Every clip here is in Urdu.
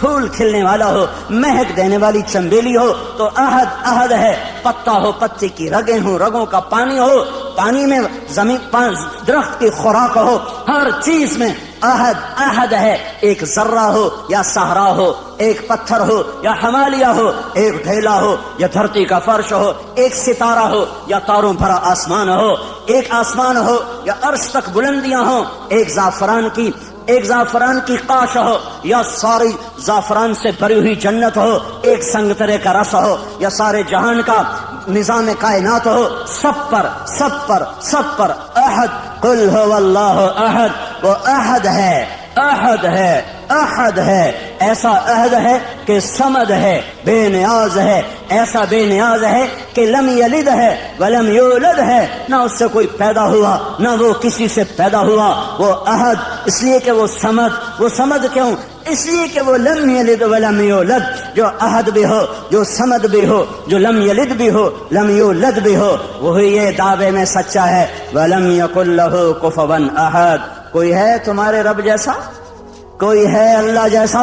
پھول کھلنے والا ہو، مہک دینے والی چنبیلی ہو تو احد احد ہے، پتا ہو پتے کی رگیں ہوں، رگوں کا پانی ہو، پانی میں زمین درخت کی خوراک ہو، ہر چیز میں احد احد ہے، ایک ذرہ ہو یا صحرا ہو، ایک پتھر ہو یا ہمالیہ ہو، ایک ڈھیلا ہو یا دھرتی کا فرش ہو، ایک ستارہ ہو یا تاروں بھرا آسمان ہو، ایک آسمان ہو یا عرش تک بلندیاں ہوں، ایک زعفران کی قاش ہو یا ساری زعفران سے بھری ہوئی جنت ہو، ایک سنگترے کا رس ہو یا سارے جہان کا نظام کائنات ہو، سب پر احد، قل هو اللہ احد، وہ احد ہے، ایسا احد ہے کہ صمد ہے، بے نیاز ہے، ایسا بے نیاز ہے کہ لم یلد ہے ولم یولد ہے، نہ اس سے کوئی پیدا ہوا نہ وہ کسی سے پیدا ہوا، وہ احد، اس لیے کہ وہ صمد کیوں؟ اس لیے کہ وہ لم یلد ولم یولد، جو احد بھی ہو، جو صمد بھی ہو، جو لم یلد بھی ہو، لم یولد بھی ہو، وہی یہ دعوے میں سچا ہے، ولم یکن لہ کفوا احد۔ کوئی ہے تمہارے رب جیسا؟ کوئی ہے اللہ جیسا؟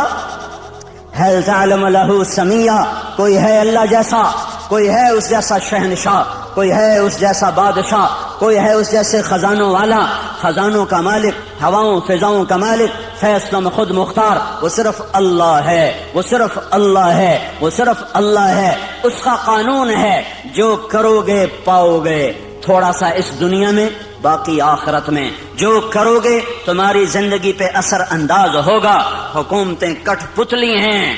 هل تعلم له سمیہ؟ کوئی ہے اللہ جیسا؟ کوئی ہے اس جیسا شہنشاہ؟ کوئی ہے اس جیسا بادشاہ؟ کوئی ہے اس جیسے خزانوں والا، خزانوں کا مالک، ہواؤں فضاؤں کا مالک، فیصلوں میں خود مختار؟ وہ صرف اللہ ہے، وہ صرف اللہ ہے، وہ صرف اللہ ہے، اس کا قانون ہے، جو کرو گے پاؤ گے، تھوڑا سا اس دنیا میں باقی آخرت میں، جو کرو گے تمہاری زندگی پہ اثر انداز ہوگا۔ حکومتیں کٹ پتلی ہیں،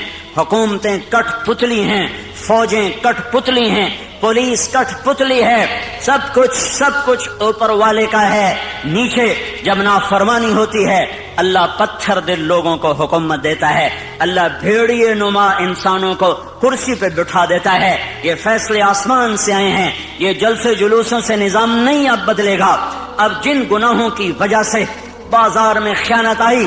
فوجیں کٹ پتلی ہیں، پولیس کٹ پتلی ہے، سب کچھ اوپر والے کا ہے، نیچے جب نافرمانی ہوتی ہے اللہ پتھر دل لوگوں کو حکومت دیتا ہے، اللہ بھیڑیے نما انسانوں کو کرسی پہ بٹھا دیتا ہے۔ یہ فیصلے آسمان سے آئے ہیں، یہ جلسے جلوسوں سے نظام نہیں اب بدلے گا۔ اب جن گناہوں کی وجہ سے بازار میں خیانت آئی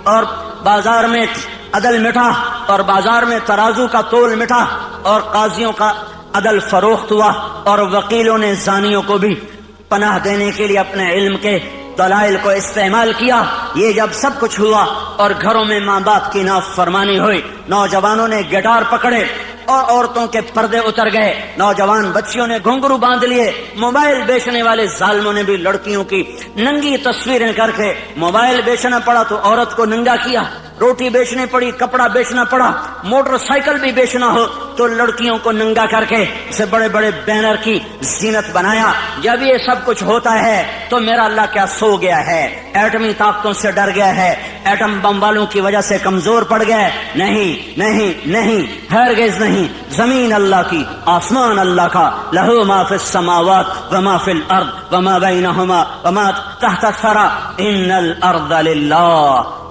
اور بازار میں عدل مٹا اور بازار میں ترازو کا تول مٹا اور قاضیوں کا عدل فروخت ہوا اور وکیلوں نے زانیوں کو بھی پناہ دینے کے لیے اپنے علم کے دلائل کو استعمال کیا، یہ جب سب کچھ ہوا اور گھروں میں ماں باپ کی نافرمانی ہوئی، نوجوانوں نے گٹار پکڑے اور عورتوں کے پردے اتر گئے، نوجوان بچیوں نے گھنگرو باندھ لیے، موبائل بیچنے والے ظالموں نے بھی لڑکیوں کی ننگی تصویریں کر کے، موبائل بیچنا پڑا تو عورت کو ننگا کیا، روٹی بیچنی پڑی، کپڑا بیچنا پڑا، موٹر سائیکل بھی بیچنا ہو تو لڑکیوں کو ننگا کر کے اسے بڑے بڑے بینر کی زینت بنایا۔ جب یہ سب کچھ ہوتا ہے تو میرا اللہ کیا سو گیا ہے؟ ایٹمی طاقتوں سے ڈر گیا ہے؟ ایٹم بم والوں کی وجہ سے کمزور پڑ گیا؟ نہیں، ہرگز نہیں۔ زمین اللہ کی، آسمان اللہ کا، لہو ما فی السماوات وما فی الارض وما بینہما وما تحت الثری،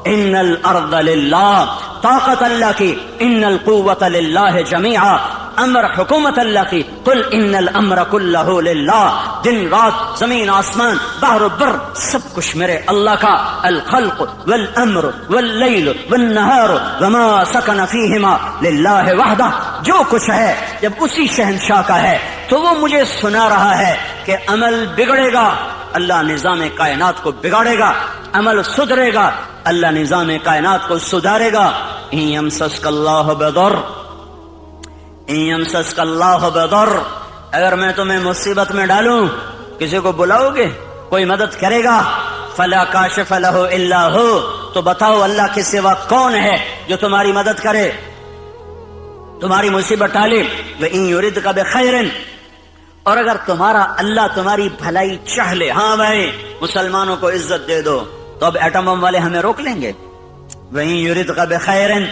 ان الارض للہ، طاقت اللہ کی، ان القوت للہ جمیعا، امر حکومت اللہ کی، قل ان الامر کلہ للہ، دن رات زمین آسمان بحر و بر سب کچھ میرے اللہ کا، الخلق والامر واللیل والنہار وما سکن فیہما للہ وحدہ، جو کچھ ہے جب اسی شہنشاہ کا ہے تو وہ مجھے سنا رہا ہے کہ عمل بگڑے گا اللہ نظام کائنات کو بگاڑے گا، عمل سدھرے گا اللہ نظام کائنات کو سدھارے گا۔ ان یمسسک اللہ بضر، اگر میں تمہیں مصیبت میں ڈالوں کسی کو بلاؤ گے، کوئی مدد کرے گا؟ فلا کاشف لہ الا ہو، تو بتاؤ اللہ کے سوا کون ہے جو تمہاری مدد کرے، تمہاری مصیبت ٹالے؟ وَإِن يُرِدْكَ بِخَيْرٍ، اور اگر تمہارا اللہ تمہاری بھلائی چاہ لے، ہاں بھائی مسلمانوں کو عزت دے دو، تو اب ایٹم بم والے ہمیں روک لیں گے؟ وَإِن يُرِدْكَ بِخَيْرٍ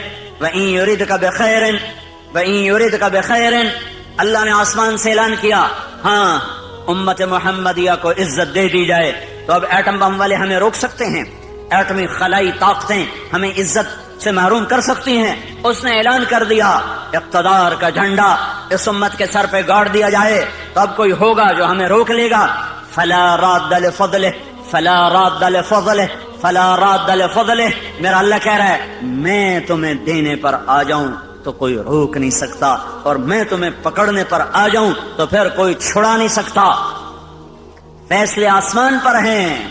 وَإِن يُرِدْكَ بِخَيْرٍ وَإِن يُرِدْكَ بِخَيْرٍ، اللہ نے آسمان سے اعلان کیا ہاں امت محمدیہ کو عزت دے دی جائے، تو اب ایٹم بم والے ہمیں روک سکتے ہیں؟ ایٹمی خلائی طاقتیں ہمیں عزت سے محروم کر سکتی ہیں؟ اس نے اعلان کر دیا اقتدار کا جھنڈا اس امت کے سر پہ گاڑ دیا جائے، تو اب کوئی ہوگا جو ہمیں روک لے گا؟ فلا راد لفضلہ، فلا راد لفضلہ، فلا راد لفضلہ، میرا اللہ کہہ رہا ہے میں تمہیں دینے پر آ جاؤں تو کوئی روک نہیں سکتا، اور میں تمہیں پکڑنے پر آ جاؤں تو پھر کوئی چھڑا نہیں سکتا۔ فیصلے آسمان پر ہیں،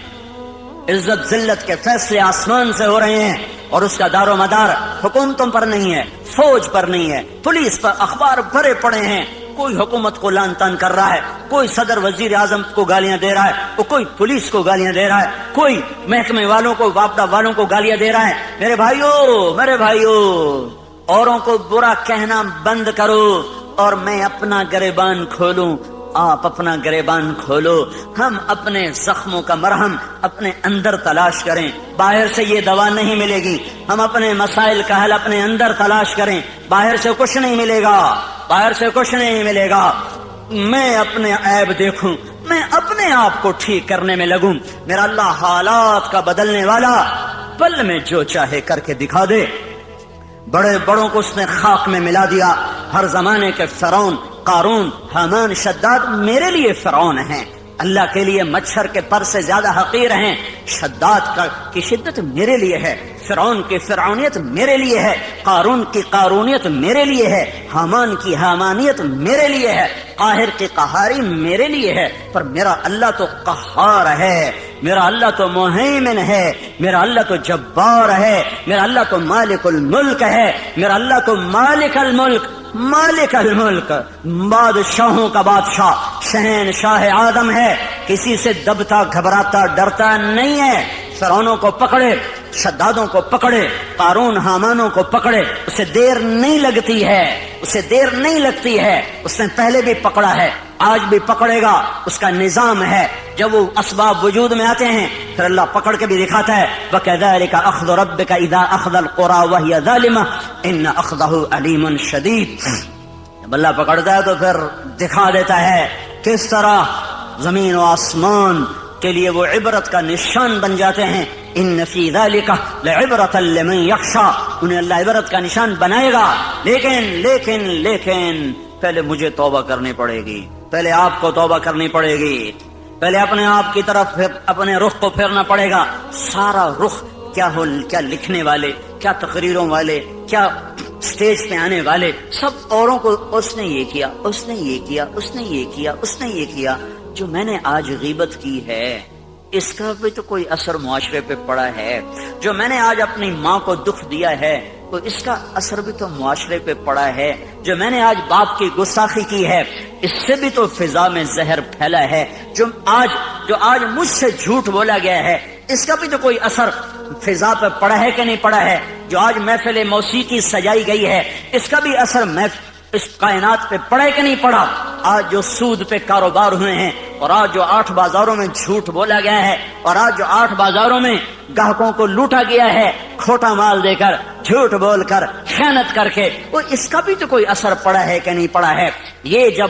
عزت ذلت کے فیصلے آسمان سے ہو رہے ہیں، اور اس کا دار و مدار حکومتوں پر نہیں ہے، فوج پر نہیں ہے، پولیس پر اخبار بھرے پڑے ہیں، کوئی حکومت کو لعن طعن کر رہا ہے، کوئی صدر وزیر اعظم کو گالیاں دے رہا ہے، اور کوئی پولیس کو گالیاں دے رہا ہے، کوئی محکمے والوں کو، واپڈا والوں کو گالیاں دے رہا ہے۔ میرے بھائیو اوروں کو برا کہنا بند کرو اور میں اپنا گریبان کھولوں، آپ اپنا گریبان کھولو۔ ہم اپنے زخموں کا مرہم اپنے اندر تلاش کریں، باہر سے یہ دوا نہیں ملے گی۔ ہم اپنے مسائل کا حل اپنے اندر تلاش کریں، باہر سے کچھ نہیں ملے گا، باہر سے کچھ نہیں ملے گا۔ میں اپنے عیب دیکھوں، میں اپنے آپ کو ٹھیک کرنے میں لگوں، میرا اللہ حالات کا بدلنے والا، پل میں جو چاہے کر کے دکھا دے۔ بڑے بڑوں کو اس نے خاک میں ملا دیا، ہر زمانے کے فرعون، قارون، حامان، شداد میرے لیے فرعون ہیں، اللہ کے لیے مچھر کے پر سے زیادہ حقیر ہیں۔ شداد کی شدت میرے لیے ہے، فرعون کی فرعونیت میرے لیے ہے، قارون کی قارونیت میرے لیے ہے، حامان کی حامانیت میرے لیے ہے، قاہر کی قہاری میرے لیے ہے، پر میرا اللہ تو قہار ہے، میرا اللہ تو مہیمن ہے، میرا اللہ تو جبار ہے، میرا اللہ تو مالک الملک ہے، میرا اللہ تو مالک الملک، مالک الملک، بادشاہوں کا بادشاہ، شہنشاہ آدم ہے، کسی سے دبتا گھبراتا ڈرتا نہیں ہے۔ فرعونوں کو پکڑے، شدادوں کو پکڑے، قارون حامانوں کو پکڑے، اسے دیر نہیں لگتی ہے، اسے دیر نہیں لگتی ہے، اس نے پہلے بھی پکڑا ہے، آج بھی پکڑے گا، اس کا نظام ہے۔ جب وہ اسباب وجود میں آتے ہیں پھر اللہ پکڑ کے بھی دکھاتا ہے، وَكَذَلِكَ أَخْذُ رَبِّكَ إِذَا أَخْذَ الْقُرَى وَهِيَ ظَالِمَةٌ إِنَّ أَخْذَهُ أَلِيمٌ شَدِيدٌ۔ جب اللہ پکڑتا ہے تو پھر دکھا دیتا ہے کس طرح زمین و آسمان کے لیے وہ عبرت کا نشان بن جاتے ہیں۔ ان فی ذلک لعبرۃ لمن یخشی، انہیں اللہ عبرت کا نشان بنائے گا، لیکن پہلے مجھے توبہ کرنی پڑے گی، پہلے آپ کو توبہ کرنی پڑے گی، پہلے اپنے آپ کی طرف اپنے رخ کو پھیرنا پڑے گا۔ سارا رخ کیا لکھنے والے، کیا تقریروں والے، کیا سٹیج پہ آنے والے، سب اوروں کو اس نے یہ کیا، اس نے یہ کیا، اس نے یہ کیا، اس نے یہ کیا۔ جو میں نے آج غیبت کی ہے اس کا بھی تو کوئی اثر معاشرے پہ پڑا ہے، جو میں نے آج اپنی ماں کو دکھ دیا ہے تو اس کا اثر بھی تو معاشرے پہ پڑا ہے، جو میں نے آج باپ کی گستاخی کی ہے اس سے بھی تو فضا میں زہر پھیلا ہے، جو آج مجھ سے جھوٹ بولا گیا ہے اس کا بھی تو کوئی اثر فضا پہ پڑا ہے کہ نہیں پڑا ہے، جو آج محفل موسیقی سجائی گئی ہے اس کا بھی اثر اس کائنات پہ پڑا ہے کہ نہیں پڑا۔ آج جو سود پہ کاروبار ہوئے ہیں اور آج جو 8 بازاروں میں جھوٹ بولا گیا ہے اور آج جو 8 بازاروں میں گاہکوں کو لوٹا گیا ہے کھوٹا مال دے کر، جھوٹ بول کر، خیانت کر کے، وہ اس کا بھی تو کوئی اثر پڑا ہے کہ نہیں پڑا ہے۔ یہ جب